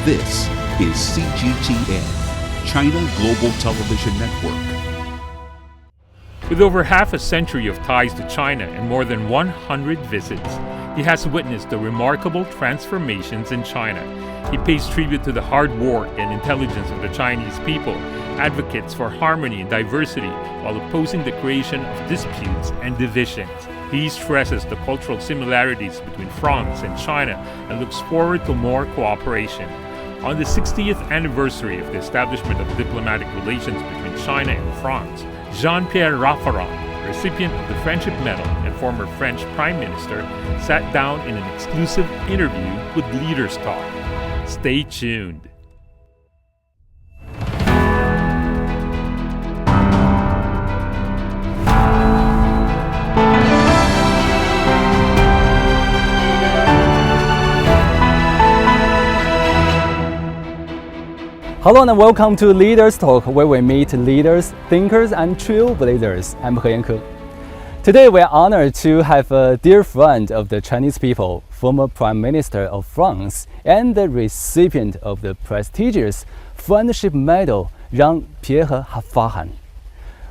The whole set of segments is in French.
This is CGTN, China Global Television Network. With over half a century of ties to China and more than 100 visits, he has witnessed the remarkable transformations in China. He pays tribute to the hard work and intelligence of the Chinese people, advocates for harmony and diversity while opposing the creation of disputes and divisions. He stresses the cultural similarities between France and China and looks forward to more cooperation. On the 60th anniversary of the establishment of diplomatic relations between China and France, Jean-Pierre Raffarin, recipient of the Friendship Medal and former French Prime Minister, sat down in an exclusive interview with Leaders Talk. Stay tuned. Hello and welcome to Leaders Talk, where we meet leaders, thinkers, and trailblazers. I'm He Yanke. Today we are honored to have a dear friend of the Chinese people, former Prime Minister of France, and the recipient of the prestigious Friendship Medal, Jean-Pierre Raffarin.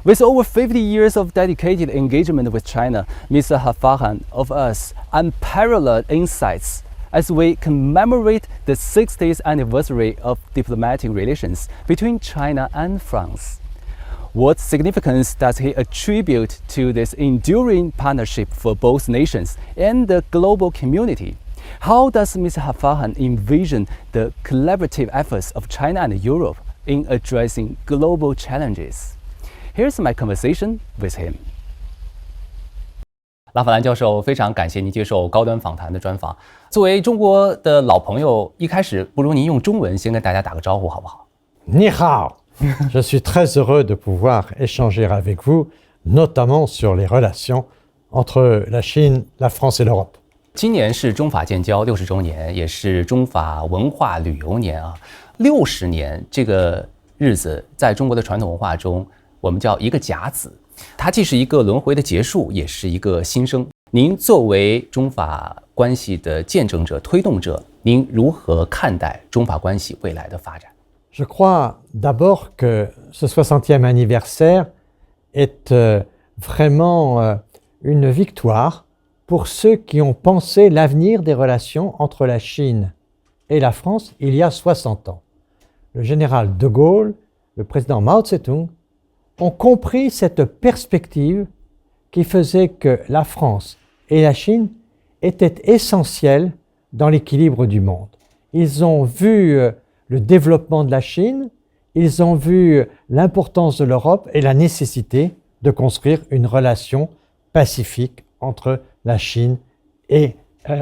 With over 50 years of dedicated engagement with China, Mr. Raffarin offers unparalleled insights as we commemorate the 60th anniversary of diplomatic relations between China and France. What significance does he attribute to this enduring partnership for both nations and the global community? How does Mr. Raffarin envision the collaborative efforts of China and Europe in addressing global challenges? Here's my conversation with him. 拉法兰教授，非常感谢您接受高端访谈的专访。作为中国的老朋友，一开始不如您用中文先跟大家打个招呼，好不好？你好，je suis très heureux de pouvoir échanger avec vous, notamment sur les relations entre la Chine, la France et l'Europe. 今年是中法建交60周年，也是中法文化旅游年啊。60年这个日子，在中国的传统文化中，我们叫一个甲子。它既是一个轮回的结束，也是一个新生。您作为中法关系的见证者、推动者，您如何看待中法关系未来的发展？ Je crois d'abord que ce 60e anniversaire est vraiment une victoire pour ceux qui ont pensé l'avenir des relations entre la Chine et la France il y a 60 ans. Le général de Gaulle, le président Mao Tse-tung ont compris cette perspective qui faisait que la France et la Chine étaient essentielles dans l'équilibre du monde. Ils ont vu le développement de la Chine, ils ont vu l'importance de l'Europe et la nécessité de construire une relation pacifique entre la Chine et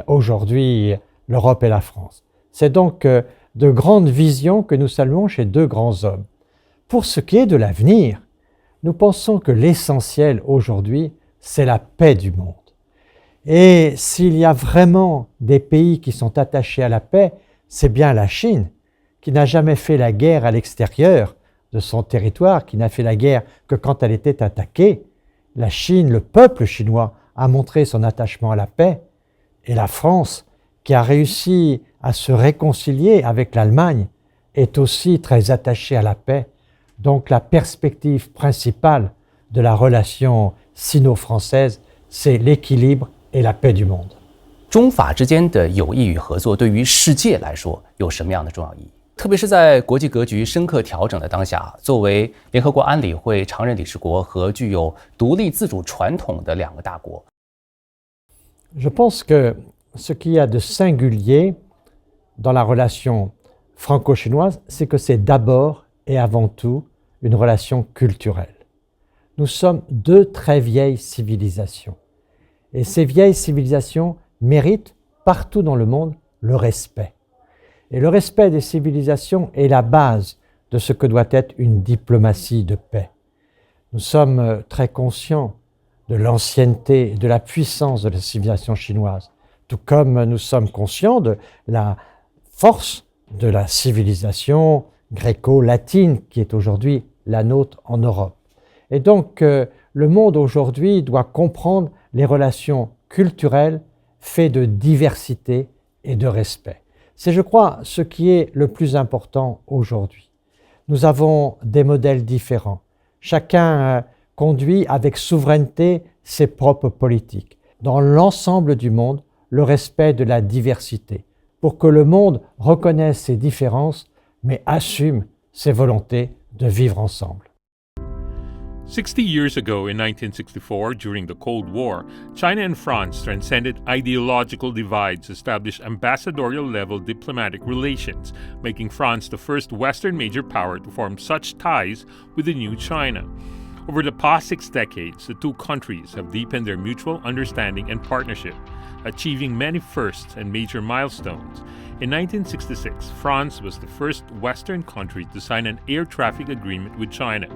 aujourd'hui l'Europe et la France. C'est donc de grandes visions que nous saluons chez deux grands hommes. Pour ce qui est de l'avenir, nous pensons que l'essentiel aujourd'hui, c'est la paix du monde. Et s'il y a vraiment des pays qui sont attachés à la paix, c'est bien la Chine, qui n'a jamais fait la guerre à l'extérieur de son territoire, qui n'a fait la guerre que quand elle était attaquée. La Chine, le peuple chinois, a montré son attachement à la paix. Et la France, qui a réussi à se réconcilier avec l'Allemagne, est aussi très attachée à la paix. Donc la perspective principale de la relation sino-française, c'est l'équilibre et la paix du monde. 中法之间的友谊与合作对于世界来说有什么样的重要意义？特别是在国际格局深刻调整的当下，作为联合国安理会常任理事国和具有独立自主传统的两个大国。Je pense que ce qu'il y a de singulier dans la relation franco-chinoise, c'est que c'est d'abord et avant tout une relation culturelle. Nous sommes deux très vieilles civilisations. Et ces vieilles civilisations méritent partout dans le monde le respect. Et le respect des civilisations est la base de ce que doit être une diplomatie de paix. Nous sommes très conscients de l'ancienneté et de la puissance de la civilisation chinoise, tout comme nous sommes conscients de la force de la civilisation gréco-latine qui est aujourd'hui la nôtre en Europe. Et donc, le monde aujourd'hui doit comprendre les relations culturelles faites de diversité et de respect. C'est, je crois, ce qui est le plus important aujourd'hui. Nous avons des modèles différents. Chacun conduit avec souveraineté ses propres politiques. Dans l'ensemble du monde, le respect de la diversité, pour que le monde reconnaisse ses différences, mais assume ses volontés de vivre ensemble. 60 years ago, in 1964, during the Cold War, China and France transcended ideological divides to establish ambassadorial-level diplomatic relations, making France the first Western major power to form such ties with the new China. Over the past 6 decades, the two countries have deepened their mutual understanding and partnership, achieving many firsts and major milestones. In 1966, France was the first Western country to sign an air traffic agreement with China.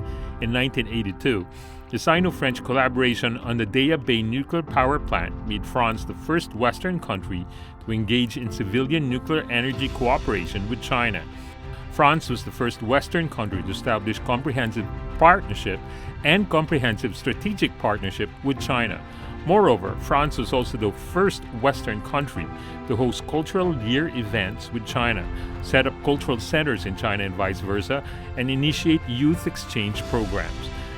In 1982, the Sino-French collaboration on the Daya Bay nuclear power plant made France the first Western country to engage in civilian nuclear energy cooperation with China. France was the first Western country to establish comprehensive partnership and comprehensive strategic partnership with China. Moreover, France was also the first Western country to host cultural year events with China, set up cultural centers in China and vice versa, and initiate youth exchange programs.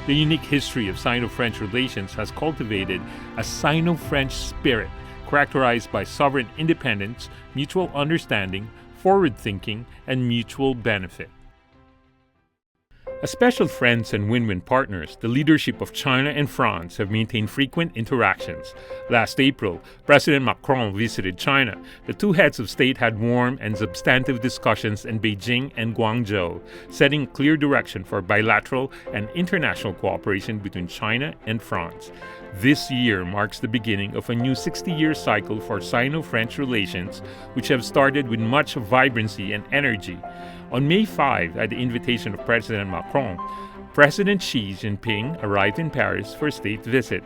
The unique history of Sino-French relations has cultivated a Sino-French spirit characterized by sovereign independence, mutual understanding, forward-thinking, and mutual benefit. As special friends and win-win partners, the leadership of China and France have maintained frequent interactions. Last April, President Macron visited China. The two heads of state had warm and substantive discussions in Beijing and Guangzhou, setting clear direction for bilateral and international cooperation between China and France. This year marks the beginning of a new 60-year cycle for Sino-French relations, which have started with much vibrancy and energy. On May 5, at the invitation of President Macron, President Xi Jinping arrived in Paris for a state visit.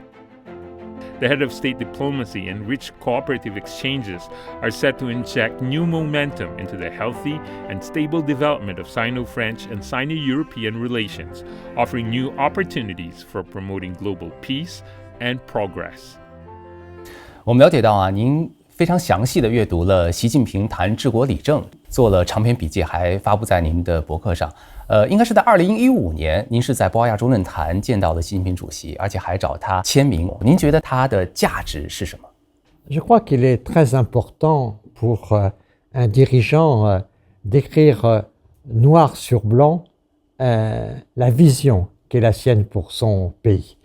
The head of state diplomacy and rich cooperative exchanges are set to inject new momentum into the healthy and stable development of Sino-French and Sino-European relations, offering new opportunities for promoting global peace and progress. 我们了解到啊，您非常详细的阅读了习近平谈治国理政，做了长篇笔记，还发布在您的博客上。应该是在2015年，您是在博鳌亚洲论坛见到了习近平主席，而且还找他签名。您觉得他的价值是什么？ Je crois qu'il est très important pour un dirigeant d'écrire noir sur blanc la vision qu'est la sienne pour son pays.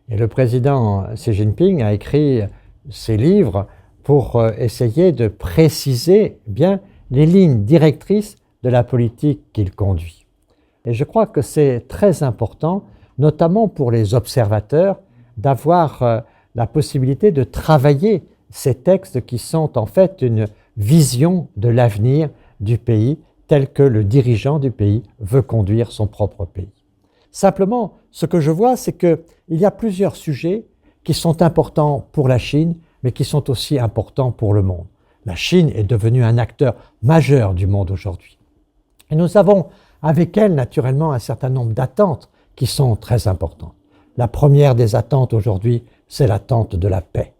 Et le président Xi Jinping a écrit ces livres pour essayer de préciser bien les lignes directrices de la politique qu'il conduit. Et je crois que c'est très important, notamment pour les observateurs, d'avoir la possibilité de travailler ces textes qui sont en fait une vision de l'avenir du pays tel que le dirigeant du pays veut conduire son propre pays. Simplement, ce que je vois, c'est qu'il y a plusieurs sujets qui sont importants pour la Chine, mais qui sont aussi importants pour le monde. La Chine est devenue un acteur majeur du monde aujourd'hui. Et nous avons avec elle, naturellement, un certain nombre d'attentes qui sont très importantes. La première des attentes aujourd'hui, c'est l'attente de la paix.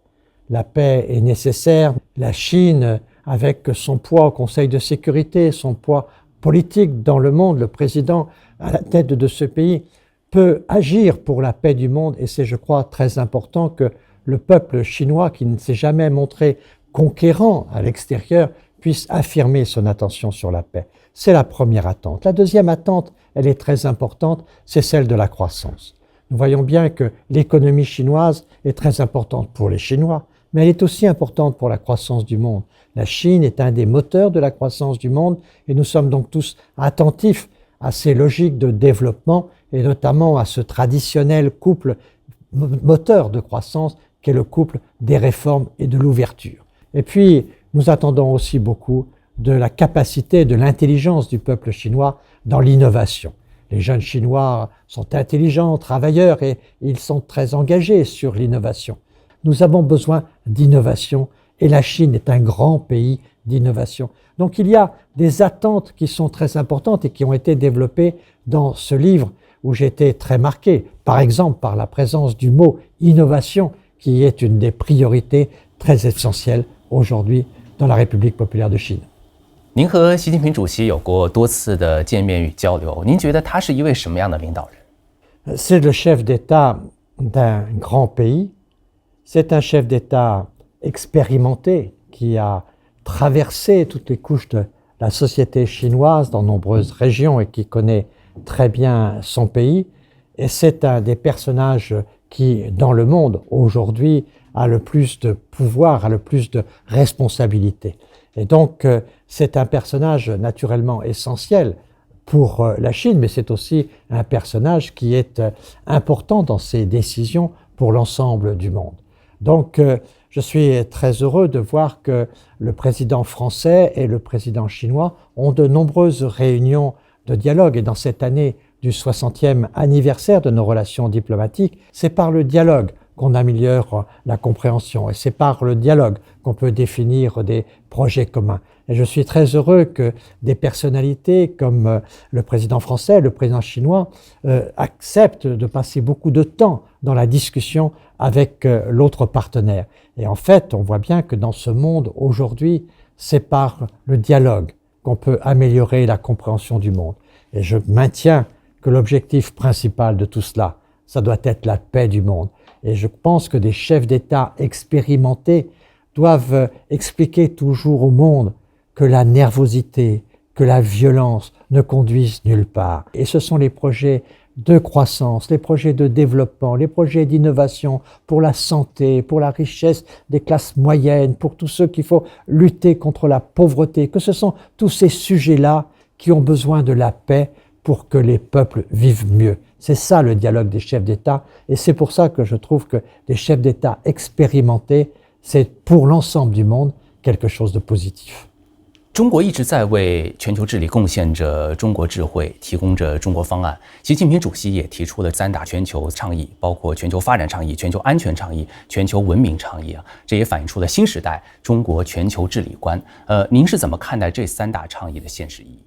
La paix est nécessaire. La Chine, avec son poids au Conseil de sécurité, son poids politique dans le monde, le président à la tête de ce pays, peut agir pour la paix du monde. Et c'est, je crois, très important que le peuple chinois, qui ne s'est jamais montré conquérant à l'extérieur, puisse affirmer son attention sur la paix. C'est la première attente. La deuxième attente, elle est très importante, c'est celle de la croissance. Nous voyons bien que l'économie chinoise est très importante pour les Chinois, mais elle est aussi importante pour la croissance du monde. La Chine est un des moteurs de la croissance du monde et nous sommes donc tous attentifs à ces logiques de développement et notamment à ce traditionnel couple moteur de croissance qu'est le couple des réformes et de l'ouverture. Et puis, nous attendons aussi beaucoup de la capacité, de l'intelligence du peuple chinois dans l'innovation. Les jeunes Chinois sont intelligents, travailleurs et ils sont très engagés sur l'innovation. Nous avons besoin d'innovation et la Chine est un grand pays d'innovation. Donc il y a des attentes qui sont très importantes et qui ont été développées dans ce livre où j'ai été très marqué, par exemple par la présence du mot innovation qui est une des priorités très essentielles aujourd'hui dans la République populaire de Chine. 您和习近平主席有过多次的见面与交流，您觉得他是一位什么样的领导人？ C'est le chef d'État d'un grand pays. C'est un chef d'État expérimenté qui a traversé toutes les couches de la société chinoise dans nombreuses régions et qui connaît très bien son pays. Et c'est un des personnages qui, dans le monde, aujourd'hui, a le plus de pouvoir, a le plus de responsabilité. Et donc, c'est un personnage naturellement essentiel pour la Chine, mais c'est aussi un personnage qui est important dans ses décisions pour l'ensemble du monde. Donc, je suis très heureux de voir que le président français et le président chinois ont de nombreuses réunions de dialogue. Et dans cette année du 60e anniversaire de nos relations diplomatiques, c'est par le dialogue qu'on améliore la compréhension et c'est par le dialogue qu'on peut définir des projets communs. Et je suis très heureux que des personnalités comme le président français, le président chinois acceptent de passer beaucoup de temps dans la discussion avec l'autre partenaire. Et en fait, on voit bien que dans ce monde aujourd'hui, c'est par le dialogue qu'on peut améliorer la compréhension du monde. Et je maintiens que l'objectif principal de tout cela, ça doit être la paix du monde. Et je pense que des chefs d'État expérimentés doivent expliquer toujours au monde que la nervosité, que la violence ne conduisent nulle part. Et ce sont les projets de croissance, les projets de développement, les projets d'innovation pour la santé, pour la richesse des classes moyennes, pour tous ceux qu'il faut lutter contre la pauvreté, que ce sont tous ces sujets-là qui ont besoin de la paix pour que les peuples vivent mieux. C'est ça le dialogue des chefs d'État et c'est pour ça que je trouve que des chefs d'État expérimentés, c'est pour l'ensemble du monde quelque chose de positif. 中国一直在为全球治理贡献着中国智慧，提供着中国方案。习近平主席也提出了3大全球倡议，包括全球发展倡议、全球安全倡议、全球文明倡议啊，这也反映出了新时代中国全球治理观。您是怎么看待这3大倡议的现实意义？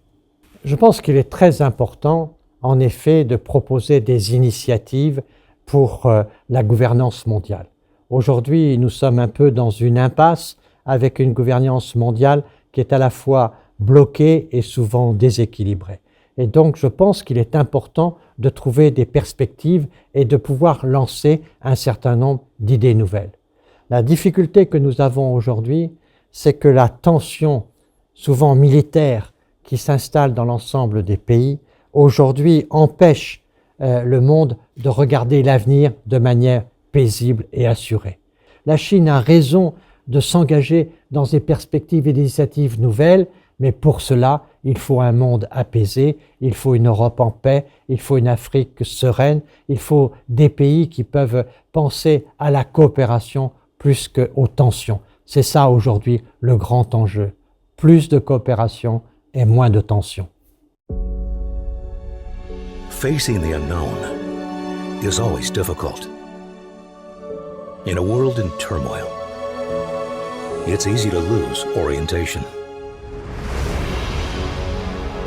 Je pense qu'il est très important, en effet, de proposer des initiatives pour la gouvernance mondiale. Aujourd'hui, nous sommes un peu dans une impasse avec une gouvernance mondiale qui est à la fois bloquée et souvent déséquilibrée. Et donc, je pense qu'il est important de trouver des perspectives et de pouvoir lancer un certain nombre d'idées nouvelles. La difficulté que nous avons aujourd'hui, c'est que la tension, souvent militaire, qui s'installe dans l'ensemble des pays, aujourd'hui empêche le monde de regarder l'avenir de manière paisible et assurée. La Chine a raison de s'engager dans des perspectives et des initiatives nouvelles, mais pour cela, il faut un monde apaisé, il faut une Europe en paix, il faut une Afrique sereine, il faut des pays qui peuvent penser à la coopération plus qu'aux tensions. C'est ça aujourd'hui le grand enjeu. Plus de coopération et moins de tensions. Facing the unknown is always difficult. In a world in turmoil, it's easy to lose orientation.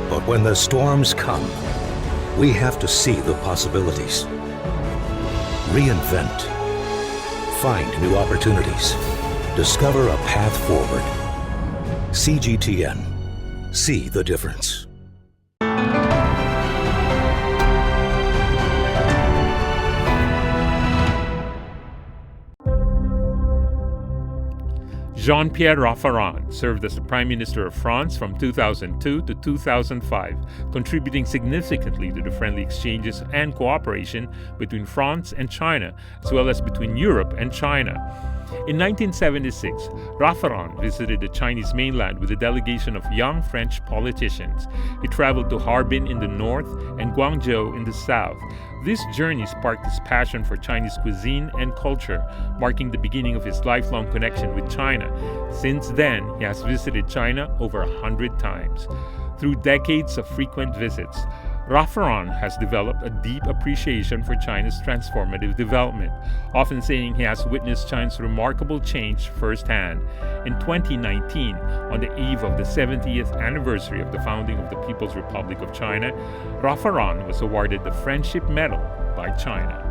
But when the storms come, we have to see the possibilities. Reinvent. Find new opportunities. Discover a path forward. CGTN. See the difference. Jean-Pierre Raffarin served as the Prime Minister of France from 2002 to 2005, contributing significantly to the friendly exchanges and cooperation between France and China, as well as between Europe and China. In 1976, Raffarin visited the Chinese mainland with a delegation of young French politicians. He traveled to Harbin in the north and Guangzhou in the south. This journey sparked his passion for Chinese cuisine and culture, marking the beginning of his lifelong connection with China. Since then, he has visited China over 100 times. Through decades of frequent visits, Raffarin has developed a deep appreciation for China's transformative development, often saying he has witnessed China's remarkable change firsthand. In 2019, on the eve of the 70th anniversary of the founding of the People's Republic of China, Raffarin was awarded the Friendship Medal by China.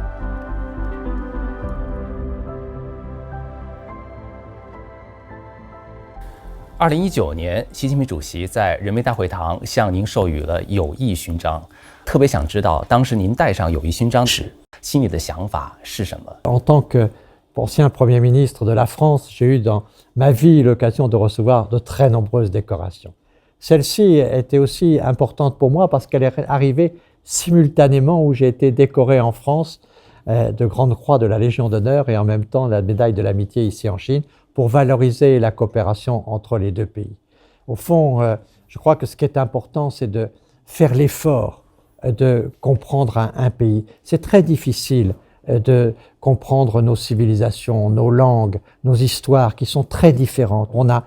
2019年，习近平主席在人民大会堂向您授予了友谊勋章。特别想知道，当时您戴上友谊勋章时，心里的想法是什么？ En tant qu'ancien Premier ministre de la France, j'ai eu dans ma vie l'occasion de recevoir de très nombreuses décorations. Celle-ci était aussi importante pour moi parce qu'elle est arrivée simultanément où j'ai été décoré en France de Grande Croix de la Légion d'honneur et en même temps la médaille de l'amitié ici en Chine pour valoriser la coopération entre les deux pays. Au fond, je crois que ce qui est important, c'est de faire l'effort de comprendre un pays. C'est très difficile de comprendre nos civilisations, nos langues, nos histoires qui sont très différentes. On a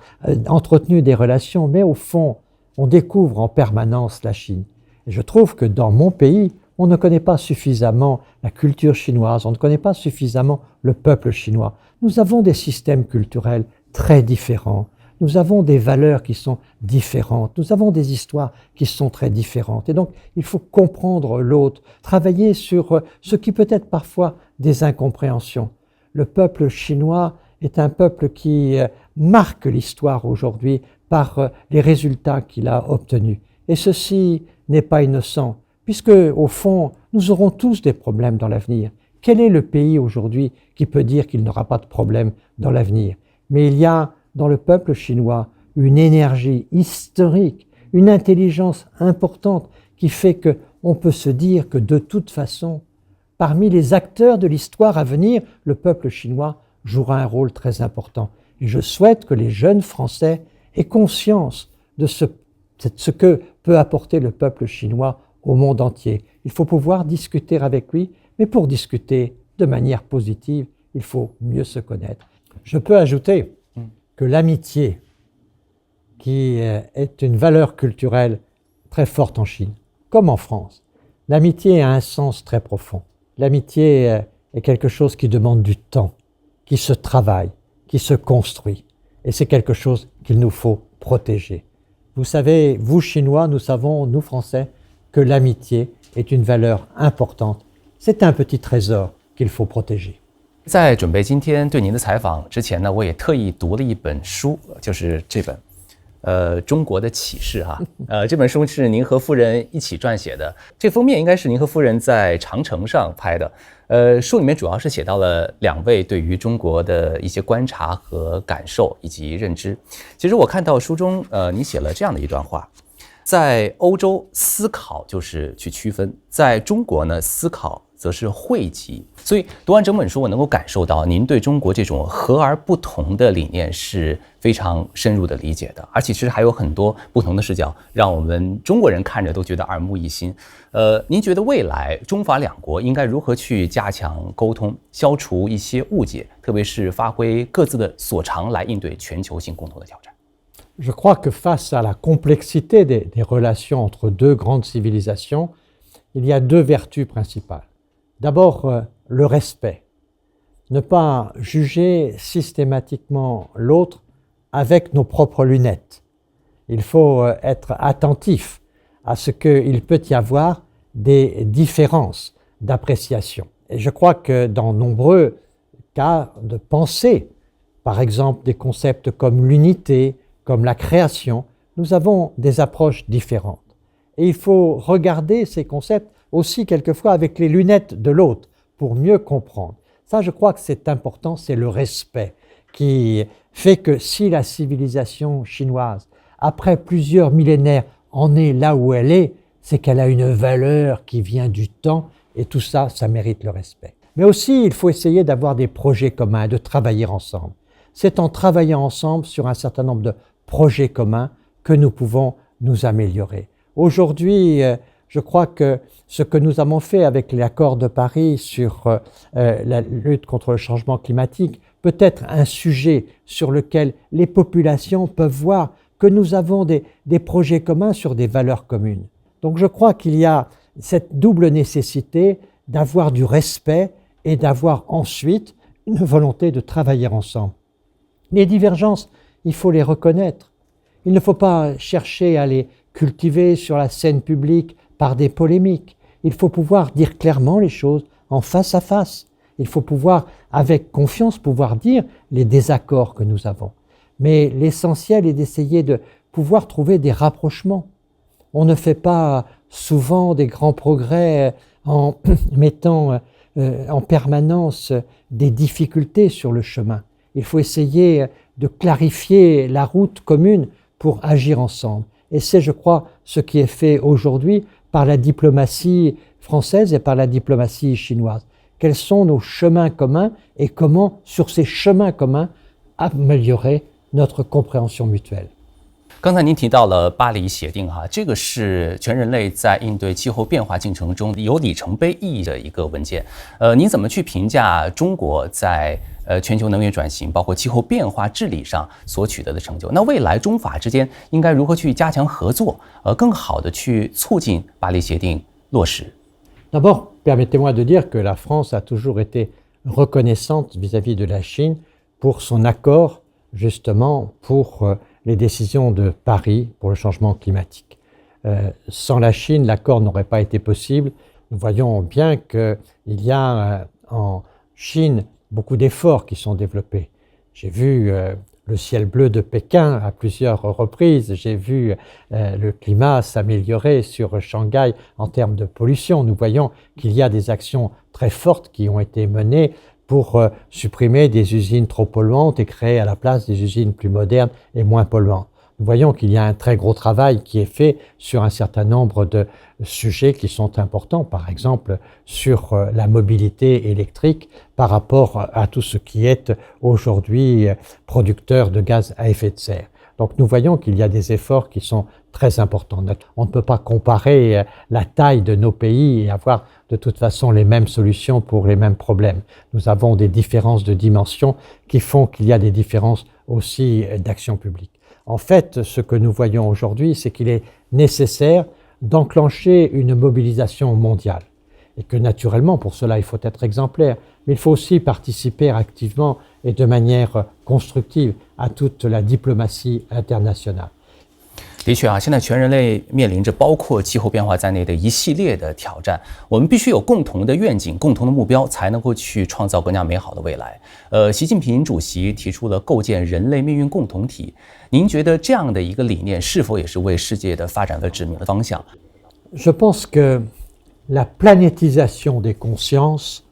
entretenu des relations, mais au fond, on découvre en permanence la Chine. Et je trouve que dans mon pays, on ne connaît pas suffisamment la culture chinoise, on ne connaît pas suffisamment le peuple chinois. Nous avons des systèmes culturels très différents. Nous avons des valeurs qui sont différentes, nous avons des histoires qui sont très différentes. Et donc, il faut comprendre l'autre, travailler sur ce qui peut être parfois des incompréhensions. Le peuple chinois est un peuple qui marque l'histoire aujourd'hui par les résultats qu'il a obtenus. Et ceci n'est pas innocent, puisque, au fond, nous aurons tous des problèmes dans l'avenir. Quel est le pays aujourd'hui qui peut dire qu'il n'aura pas de problème dans l'avenir? Mais il y a dans le peuple chinois une énergie historique, une intelligence importante qui fait qu'on peut se dire que de toute façon, parmi les acteurs de l'histoire à venir, le peuple chinois jouera un rôle très important. Et je souhaite que les jeunes Français aient conscience de ce que peut apporter le peuple chinois au monde entier. Il faut pouvoir discuter avec lui, mais pour discuter de manière positive, il faut mieux se connaître. Je peux ajouter que l'amitié, qui est une valeur culturelle très forte en Chine, comme en France, l'amitié a un sens très profond. L'amitié est quelque chose qui demande du temps, qui se travaille, qui se construit. Et c'est quelque chose qu'il nous faut protéger. Vous savez, vous Chinois, nous savons, nous Français, que l'amitié est une valeur importante. C'est un petit trésor qu'il faut protéger. 在准备今天对您的采访之前呢，我也特意读了一本书，就是这本，中国的启示哈。这本书是您和夫人一起撰写的，这封面应该是您和夫人在长城上拍的。书里面主要是写到了两位对于中国的一些观察和感受以及认知。其实我看到书中，你写了这样的一段话。在欧洲，思考就是去区分；在中国呢，思考则是汇集。所以读完整本书，我能够感受到您对中国这种和而不同的理念是非常深入的理解的，而且其实还有很多不同的视角，让我们中国人看着都觉得耳目一新。您觉得未来中法两国应该如何去加强沟通，消除一些误解，特别是发挥各自的所长来应对全球性共同的挑战？ Je crois que face à la complexité des relations entre deux grandes civilisations, il y a deux vertus principales. D'abord, le respect. Ne pas juger systématiquement l'autre avec nos propres lunettes. Il faut être attentif à ce qu'il peut y avoir des différences d'appréciation. Et je crois que dans nombreux cas de pensée, par exemple des concepts comme l'unité, comme la création, nous avons des approches différentes. Et il faut regarder ces concepts aussi quelquefois avec les lunettes de l'autre pour mieux comprendre. Ça, je crois que c'est important, c'est le respect qui fait que si la civilisation chinoise, après plusieurs millénaires, en est là où elle est, c'est qu'elle a une valeur qui vient du temps et tout ça, ça mérite le respect. Mais aussi, il faut essayer d'avoir des projets communs, de travailler ensemble. C'est en travaillant ensemble sur un certain nombre de projets communs que nous pouvons nous améliorer. Aujourd'hui, je crois que ce que nous avons fait avec l'accord de Paris sur la lutte contre le changement climatique peut être un sujet sur lequel les populations peuvent voir que nous avons des projets communs sur des valeurs communes. Donc je crois qu'il y a cette double nécessité d'avoir du respect et d'avoir ensuite une volonté de travailler ensemble. Les divergences, il faut les reconnaître. Il ne faut pas chercher à les cultiver sur la scène publique par des polémiques. Il faut pouvoir dire clairement les choses en face à face. Il faut pouvoir, avec confiance, pouvoir dire les désaccords que nous avons. mais l'essentiel est d'essayer de pouvoir trouver des rapprochements. On ne fait pas souvent des grands progrès en mettant en permanence des difficultés sur le chemin. Il faut essayer de clarifier la route commune pour agir ensemble. Et c'est, je crois, ce qui est fait aujourd'hui par la diplomatie française et par la diplomatie chinoise. Quels sont nos chemins communs et comment, sur ces chemins communs, améliorer notre compréhension mutuelle. 刚才您提到了巴黎协定哈，这个是全人类在应对气候变化进程中有里程碑意义的一个文件。您怎么去评价中国在全球能源转型，包括气候变化治理上所取得的成就？那未来中法之间应该如何去加强合作，更好的去促进巴黎协定落实？ D'abord, permettez-moi de dire que la France a toujours été reconnaissante vis-à-vis de la Chine pour son accord, justement, pour les décisions de Paris pour le changement climatique. Sans la Chine, l'accord n'aurait pas été possible. Nous voyons bien qu'il y a en Chine beaucoup d'efforts qui sont développés. J'ai vu le ciel bleu de Pékin à plusieurs reprises. J'ai vu le climat s'améliorer sur Shanghai en termes de pollution. Nous voyons qu'il y a des actions très fortes qui ont été menées pour supprimer des usines trop polluantes et créer à la place des usines plus modernes et moins polluantes. Nous voyons qu'il y a un très gros travail qui est fait sur un certain nombre de sujets qui sont importants, par exemple sur la mobilité électrique par rapport à tout ce qui est aujourd'hui producteur de gaz à effet de serre. Donc nous voyons qu'il y a des efforts qui sont très importants. On ne peut pas comparer la taille de nos pays et avoir de toute façon les mêmes solutions pour les mêmes problèmes. Nous avons des différences de dimension qui font qu'il y a des différences aussi d'action publique. En fait, ce que nous voyons aujourd'hui, c'est qu'il est nécessaire d'enclencher une mobilisation mondiale. Et que naturellement, pour cela, il faut être exemplaire, mais il faut aussi participer activement et de manière constructive à toute la diplomatie internationale. 的确啊，现在全人类面临着包括气候变化在内的一系列的挑战，我们必须有共同的愿景、共同的目标，才能够去创造更加美好的未来。习近平主席提出了构建人类命运共同体，您觉得这样的一个理念是否也是为世界的发展的指明了方向？ Je pense que la planétisation des consciences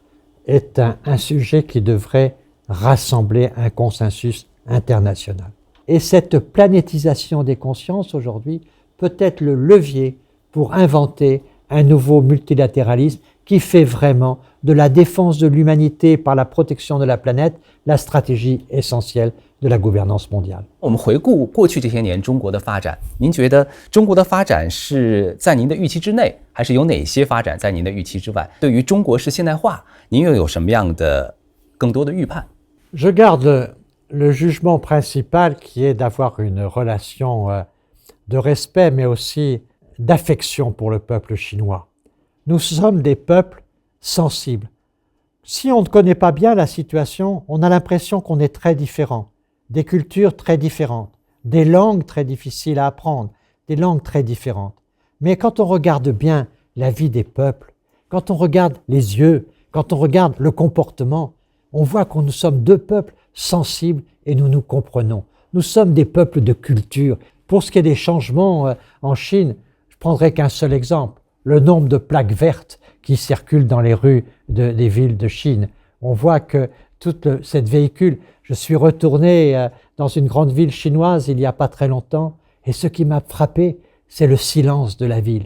est un sujet qui devrait rassembler un consensus international. Et cette planétisation des consciences aujourd'hui peut être le levier pour inventer un nouveau multilatéralisme qui fait vraiment de la défense de l'humanité par la protection de la planète la stratégie essentielle de la gouvernance mondiale. 我们回顾过去这些年中国的发展，您觉得中国的发展是在您的预期之内，还是有哪些发展在您的预期之外？对于中国式现代化，您又有什么样的更多的预判？ Je garde le jugement principal qui est d'avoir une relation de respect mais aussi d'affection pour le peuple chinois. Nous sommes des peuples sensibles. Si on ne connaît pas bien la situation, on a l'impression qu'on est très différents, des cultures très différentes, des langues très difficiles à apprendre, des langues très différentes. Mais quand on regarde bien la vie des peuples, quand on regarde les yeux, quand on regarde le comportement, on voit que nous sommes deux peuples sensibles et nous nous comprenons. Nous sommes des peuples de culture. Pour ce qui est des changements en Chine, je prendrai qu'un seul exemple, le nombre de plaques vertes qui circulent dans les rues des villes de Chine. On voit que toute cette véhicule, je suis retourné dans une grande ville chinoise il n'y a pas très longtemps et ce qui m'a frappé, c'est le silence de la ville.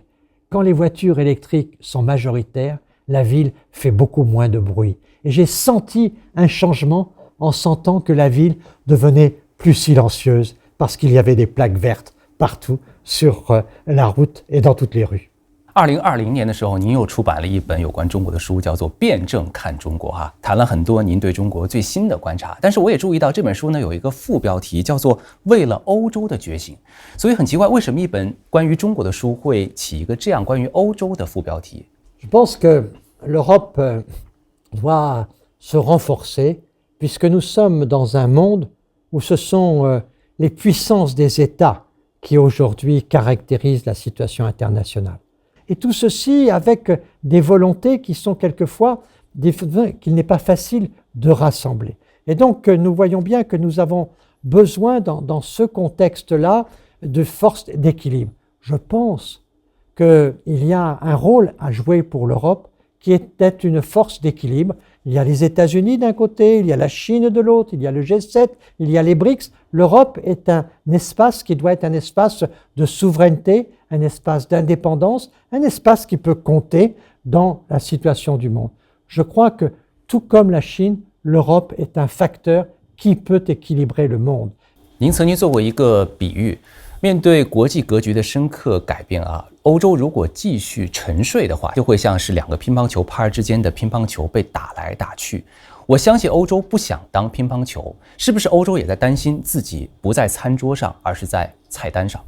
Quand les voitures électriques sont majoritaires, la ville fait beaucoup moins de bruit. Et j'ai senti un changement en sentant que la ville devenait plus silencieuse parce qu'il y avait des plaques vertes partout sur la route et dans toutes les rues. 2020年的时候，您又出版了一本有关中国的书，叫做《辩证看中国》哈，谈了很多您对中国最新的观察。但是我也注意到这本书呢有一个副标题叫做“为了欧洲的觉醒”，所以很奇怪，为什么一本关于中国的书会起一个这样关于欧洲的副标题？ Je pense que l'Europe doit se renforcer puisque nous sommes dans un monde où ce sont les puissances des États qui aujourd'hui caractérisent la situation internationale. Et tout ceci avec des volontés qui sont quelquefois qu'il n'est pas facile de rassembler. Et donc nous voyons bien que nous avons besoin dans ce contexte-là de force d'équilibre. Je pense qu'il y a un rôle à jouer pour l'Europe qui est d'être une force d'équilibre. Il y a les États-Unis d'un côté, il y a la Chine de l'autre, il y a le G7, il y a les BRICS. L'Europe est un espace qui doit être un espace de souveraineté, un espace d'indépendance, un espace qui peut compter dans la situation du monde. Je crois que, tout comme la Chine, l'Europe est un facteur qui peut équilibrer le monde. 您曾经做过一个比喻，面对国际格局的深刻改变啊，欧洲如果继续沉睡的话，就会像是两个乒乓球拍之间的乒乓球被打来打去。我相信欧洲不想当乒乓球，是不是欧洲也在担心自己不在餐桌上，而是在菜单上？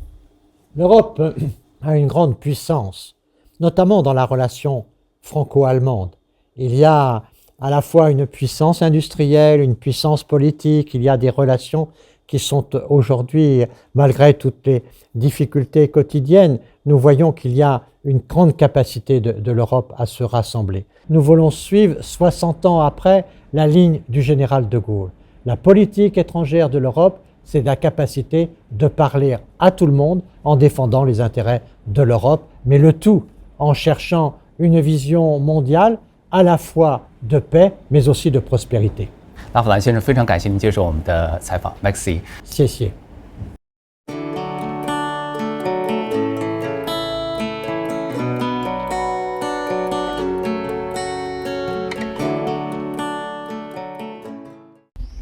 L'Europe a une grande puissance, notamment dans la relation franco-allemande. Il y a à la fois une puissance industrielle, une puissance politique, il y a des relations qui sont aujourd'hui, malgré toutes les difficultés quotidiennes, nous voyons qu'il y a une grande capacité de l'Europe à se rassembler. Nous voulons suivre, 60 ans après, la ligne du général de Gaulle. La politique étrangère de l'Europe, c'est la capacité de parler à tout le monde en défendant les intérêts de l'Europe, mais le tout en cherchant une vision mondiale à la fois de paix, mais aussi de prospérité. 拉弗兰先生，非常感谢您接受我们的采访 ，Maxi。谢谢。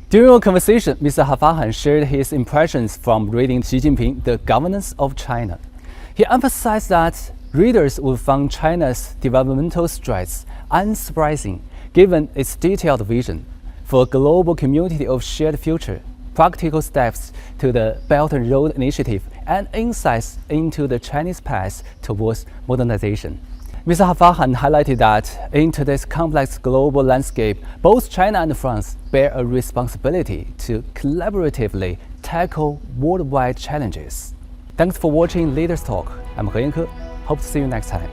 During our conversation, Mr. Hafahan shared his impressions from reading Xi Jinping, The Governance of China. He emphasized that readers would find China's developmental strides unsurprising, given its detailed vision for a global community of shared future, practical steps to the Belt and Road Initiative, and insights into the Chinese path towards modernization. Mr. Hafahan highlighted that in today's complex global landscape, both China and France bear a responsibility to collaboratively tackle worldwide challenges. Thanks for watching Leaders Talk. I'm He Yanke. Hope to see you next time.